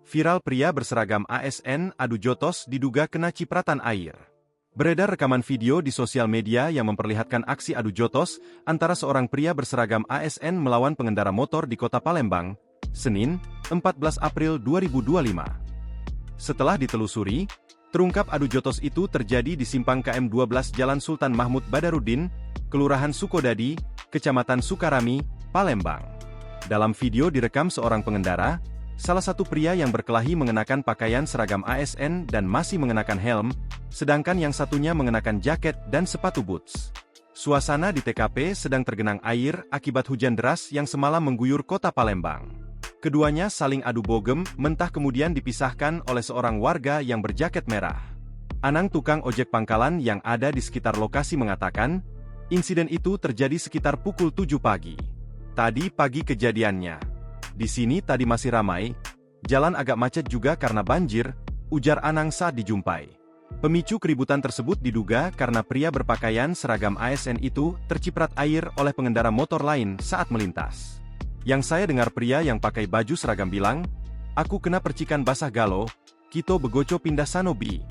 Viral pria berseragam ASN adu jotos diduga kena cipratan air. Beredar rekaman video di sosial media yang memperlihatkan aksi adu jotos antara seorang pria berseragam ASN melawan pengendara motor di kota Palembang, Senin, 14 April 2025. Setelah ditelusuri, terungkap adu jotos itu terjadi di simpang KM 12 Jalan Sultan Mahmud Badarudin, Kelurahan Sukodadi, Kecamatan Sukarami, Palembang. Dalam video direkam seorang pengendara, salah satu pria yang berkelahi mengenakan pakaian seragam ASN dan masih mengenakan helm, sedangkan yang satunya mengenakan jaket dan sepatu boots. Suasana di TKP sedang tergenang air akibat hujan deras yang semalam mengguyur kota Palembang. Keduanya saling adu bogem, mentah kemudian dipisahkan oleh seorang warga yang berjaket merah. Anang tukang ojek pangkalan yang ada di sekitar lokasi mengatakan, insiden itu terjadi sekitar pukul 7 pagi. Tadi pagi kejadiannya. Di sini tadi masih ramai, jalan agak macet juga karena banjir, ujar Anang saat dijumpai. Pemicu keributan tersebut diduga karena pria berpakaian seragam ASN itu terciprat air oleh pengendara motor lain saat melintas. Yang saya dengar pria yang pakai baju seragam bilang, "Aku kena percikan basah galo, Kito begoco pindah sanobi.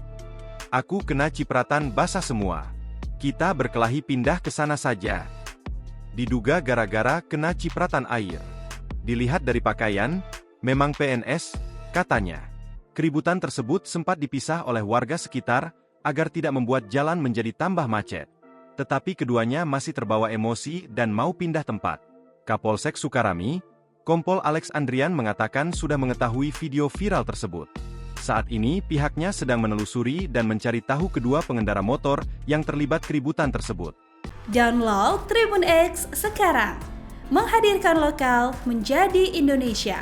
Aku kena cipratan basah semua. Kita berkelahi pindah ke sana saja." Diduga gara-gara kena cipratan air. Dilihat dari pakaian, memang PNS, katanya. Keributan tersebut sempat dipisah oleh warga sekitar, agar tidak membuat jalan menjadi tambah macet. Tetapi keduanya masih terbawa emosi dan mau pindah tempat. Kapolsek Sukarami, Kompol Alex Andrian mengatakan sudah mengetahui video viral tersebut. Saat ini pihaknya sedang menelusuri dan mencari tahu kedua pengendara motor yang terlibat keributan tersebut. Download Tribun X sekarang. Menghadirkan lokal menjadi Indonesia.